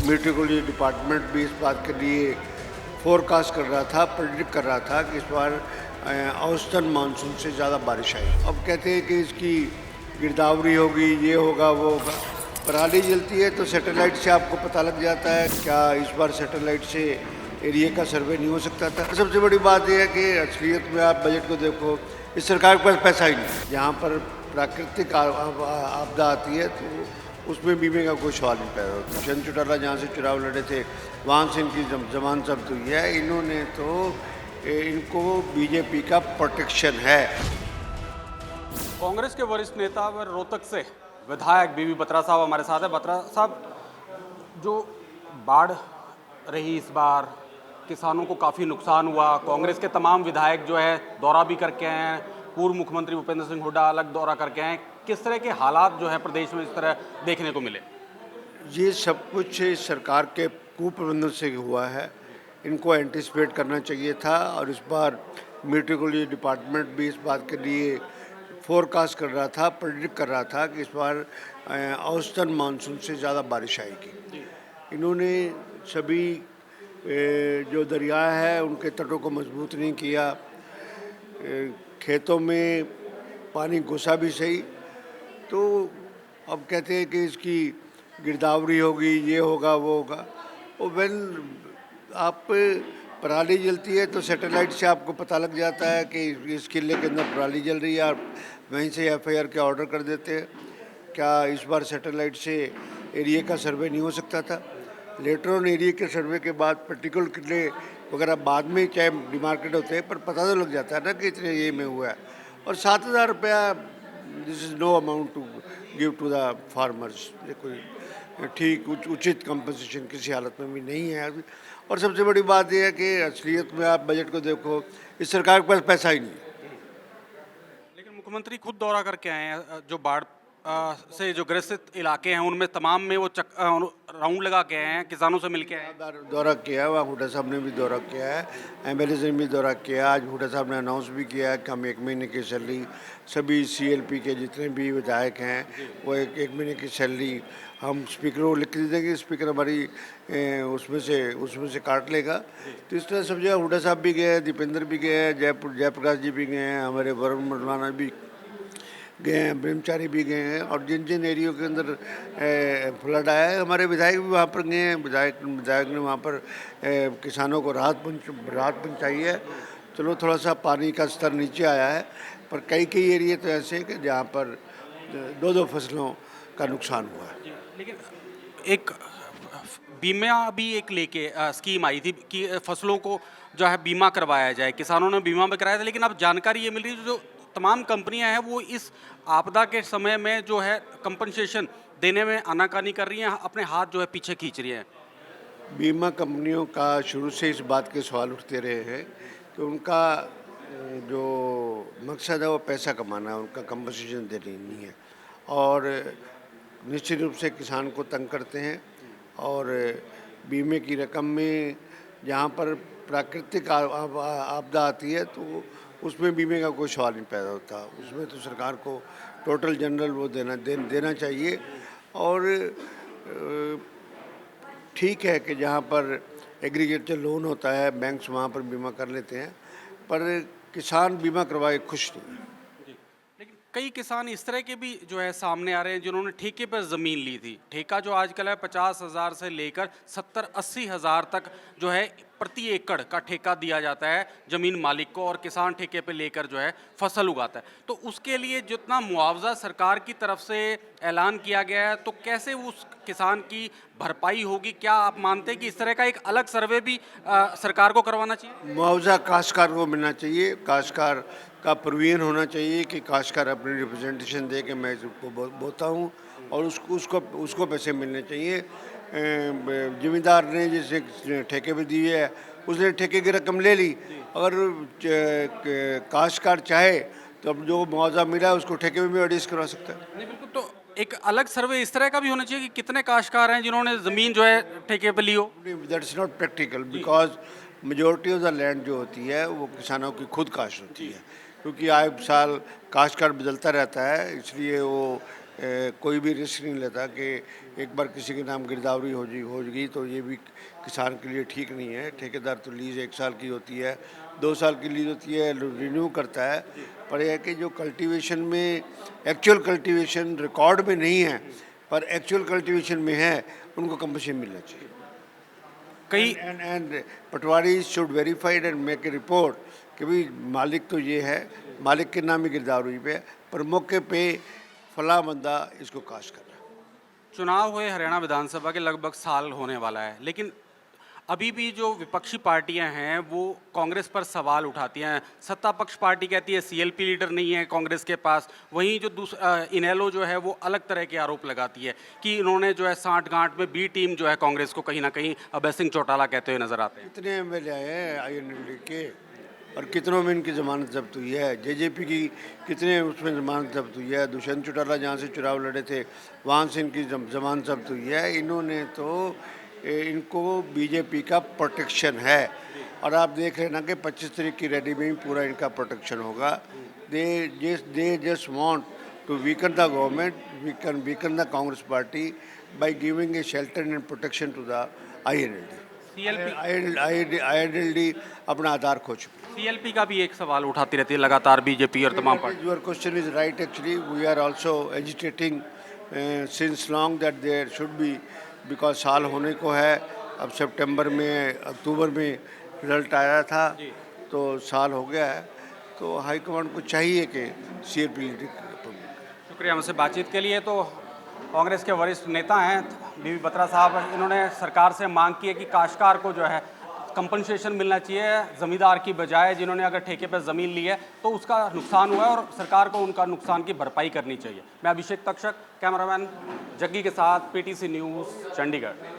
Metrology department भी इस बात के लिए फोरकास्ट कर रहा था, प्रेडिक्ट कर रहा था कि इस बार औसतन मानसून से ज़्यादा बारिश आई। अब कहते हैं कि इसकी गिरदावरी होगी, ये होगा वो होगा। पराली जलती है तो सैटेलाइट से आपको पता लग जाता है। क्या इस बार सैटेलाइट से एरिया का सर्वे नहीं हो सकता था? सबसे बड़ी बात यह है कि असलियत में आप बजट को देखो, इस सरकार के पास पैसा ही नहीं। जहाँ पर प्राकृतिक आपदा आती है तो उसमें बीमे का कोई सवाल नहीं पैदा होता। चंद चौटाला जहाँ से चुनाव लड़े थे वहाँ से इनकी जमानत जब्त हुई है। इन्होंने तो इनको बीजेपी का प्रोटेक्शन है। कांग्रेस के वरिष्ठ नेता व रोहतक से विधायक बीबी बत्रा साहब हमारे साथ है। बत्रा साहब, जो बाढ़ रही इस बार, किसानों को काफ़ी नुकसान हुआ। कांग्रेस के तमाम विधायक जो है दौरा भी करके आए हैं, पूर्व मुख्यमंत्री भूपेंद्र सिंह हुड्डा अलग दौरा करके आए हैं। किस तरह के हालात जो है प्रदेश में इस तरह देखने को मिले? ये सब कुछ इस सरकार के कुप्रबंधन से हुआ है। इनको एंटिसिपेट करना चाहिए था और इस बार मेट्रोलॉजी डिपार्टमेंट भी इस बात के लिए फोरकास्ट कर रहा था, प्रेडिक्ट कर रहा था कि इस बार औसतन मानसून से ज़्यादा बारिश आएगी। इन्होंने सभी जो दरिया है उनके तटों को मजबूत नहीं किया। खेतों में पानी घुसा भी सही, तो अब कहते हैं कि इसकी गिरदावरी होगी, ये होगा वो होगा। और वेल, आप पराली जलती है तो सैटेलाइट से आपको पता लग जाता है कि इस किले के अंदर पराली जल रही है, आप वहीं से एफआईआर के ऑर्डर कर देते हैं। क्या इस बार सैटेलाइट से एरिया का सर्वे नहीं हो सकता था? लेटर ऑन एरिया के सर्वे के बाद पर्टिकुलर किले वगैरह बाद में चाहे डिमार्केट होते हैं, पर पता तो लग जाता है ना कि इतने ये में हुआ है। और 7,000 रुपया, this is no amount to give to the farmers. ये कोई ठीक उचित कंपनसेशन किसी हालत में भी नहीं है। और सबसे बड़ी बात यह है कि असलियत में आप बजट को देखो, इस सरकार के पास पैसा ही नहीं है। लेकिन मुख्यमंत्री खुद दौरा करके आए हैं। जो बाढ़ से जो ग्रसित इलाके हैं उनमें तमाम में वो राउंड लगा के आए हैं, किसानों से मिल के आए हैं। दौरा किया है, वहाँ हुड्डा साहब ने भी दौरा किया है, एमएलए ने भी दौरा किया है। आज हुड्डा साहब ने अनाउंस भी किया है कि हम 1 महीने की सैलरी सभी सीएलपी के जितने भी विधायक हैं वो एक महीने की सैलरी हम स्पीकर को लिख देंगे। स्पीकर हमारी उसमें से काट लेगा। तो इस तरह सब जगह हुड्डा साहब भी गए हैं, दीपेंद्र भी गए हैं, जयप्रकाश जी भी गए हैं, हमारे वरुण मरवाना भी गए हैं, ब्रह्मचारी भी गए हैं। और जिन जिन एरियो के अंदर फ्लड आया है, हमारे विधायक भी वहाँ पर गए हैं। विधायक ने वहाँ पर किसानों को राहत पहुँचाई है। चलो, थोड़ा सा पानी का स्तर नीचे आया है, पर कई एरिए तो ऐसे हैं कि जहाँ पर 2-2 फसलों का नुकसान हुआ है। लेकिन एक बीमा भी एक लेके स्कीम आई थी कि फसलों को जो है बीमा करवाया जाए। किसानों ने बीमा भी कराया था, लेकिन अब जानकारी ये मिल रही है जो तमाम कंपनियां हैं वो इस आपदा के समय में जो है कंपनसेशन देने में आनाकानी कर रही हैं, अपने हाथ जो है पीछे खींच रही हैं। बीमा कंपनियों का शुरू से इस बात के सवाल उठते रहे हैं कि उनका जो मकसद है वो पैसा कमाना है, उनका कंपनसेशन देनी नहीं है। और निश्चित रूप से किसान को तंग करते हैं। और बीमे की रकम में जहाँ पर प्राकृतिक आपदा आती है तो उसमें बीमे का कोई सवाल नहीं पैदा होता। उसमें तो सरकार को टोटल जनरल वो देना चाहिए। और ठीक है कि जहाँ पर एग्रीगेटर लोन होता है, बैंक्स वहाँ पर बीमा कर लेते हैं, पर किसान बीमा करवाए खुश नहीं है। लेकिन कई किसान इस तरह के भी जो है सामने आ रहे हैं जिन्होंने ठेके पर ज़मीन ली थी। ठेका जो आजकल है 50,000 से लेकर 70-80 हज़ार तक जो है प्रति एकड़ का ठेका दिया जाता है ज़मीन मालिक को, और किसान ठेके पे लेकर जो है फसल उगाता है। तो उसके लिए जितना मुआवजा सरकार की तरफ से ऐलान किया गया है, तो कैसे उस किसान की भरपाई होगी? क्या आप मानते हैं कि इस तरह का एक अलग सर्वे भी सरकार को करवाना चाहिए? मुआवजा काश्तकार को मिलना चाहिए। काश्तकार का प्रोविजन होना चाहिए कि काश्तकार अपनी रिप्रेजेंटेशन दे के मैं इसको बोता हूँ और उसको पैसे मिलने चाहिए। जिम्मेदार ने जिसे ठेके पे दी है उसने ठेके की रकम ले ली। अगर काश्तकार चाहे तो अब जो मुआवजा मिला है उसको ठेके में भी एडजस्ट करवा सकता है। नहीं, बिल्कुल। तो एक अलग सर्वे इस तरह का भी होना चाहिए कि कितने काश्तकार हैं जिन्होंने ज़मीन जो है ठेके पे ली हो। That's not practical, because majority of the land जो होती है वो किसानों की खुद काश्त होती है, क्योंकि आए साल काश्तकार बदलता रहता है, इसलिए वो कोई भी रिस्क नहीं लेता कि एक बार किसी के नाम गिरदावरी हो गई तो ये भी किसान के लिए ठीक नहीं है। ठेकेदार तो लीज़ 1 साल की होती है, 2 साल की लीज़ होती है, रिन्यू करता है। पर यह है कि जो कल्टीवेशन में एक्चुअल कल्टीवेशन रिकॉर्ड में नहीं है पर एक्चुअल कल्टीवेशन में है, उनको कंपनसेशन मिलना चाहिए। कई and Patwari should verified and make a report कि भाई मालिक तो ये है, मालिक के नाम ही गिरदावरी पे है, पर मौके पे फला बंदा इसको काश कर रहा है। चुनाव हुए हरियाणा विधानसभा के लगभग साल होने वाला है, लेकिन अभी भी जो विपक्षी पार्टियां हैं वो कांग्रेस पर सवाल उठाती हैं। सत्ता पक्ष पार्टी कहती है सीएलपी लीडर नहीं है कांग्रेस के पास, वहीं जो इनेलो जो है वो अलग तरह के आरोप लगाती है कि इन्होंने जो है सांठ-गांठ में बी टीम जो है कांग्रेस को कहीं ना कहीं अभय सिंह चौटाला कहते हुए नजर आते हैं। कितने एमएलए आए हैं आईएनएलडी के और कितनों में इनकी ज़मानत जब्त हुई है? जेजेपी की कितने उसमें ज़मानत जब्त हुई है? दुष्यंत चौटाला जहाँ से चुनाव लड़े थे वहाँ से इनकी ज़मानत जब्त हुई है। इन्होंने तो इनको बीजेपी का प्रोटेक्शन है और आप देख लेना कि 25 तारीख की रैली में ही पूरा इनका प्रोटेक्शन होगा। They just want to weaken the government, weaken the Congress party by giving a shelter and protection to the INLD. INLD अपना आधार खो चुकी है। सीएलपी का भी एक सवाल उठाती रहती है लगातार बीजेपी और तमाम party. Your question is right actually. We are also agitating since long that there should be, because साल होने को है, अब सितंबर में अक्टूबर में रिजल्ट आया था तो साल हो गया है, तो हाईकमांड को चाहिए कि सीएलपी शुक्रिया हमसे बातचीत के लिए। तो कांग्रेस के वरिष्ठ नेता हैं बीबी बत्रा साहब, इन्होंने सरकार से मांग की है कि काश्तकार को जो है कंपनसेशन मिलना चाहिए ज़मींदार की बजाय, जिन्होंने अगर ठेके पर ज़मीन ली है तो उसका नुकसान हुआ है और सरकार को उनका नुकसान की भरपाई करनी चाहिए। मैं अभिषेक तक्षक, कैमरामैन जग्गी के साथ, पीटीसी न्यूज़, चंडीगढ़।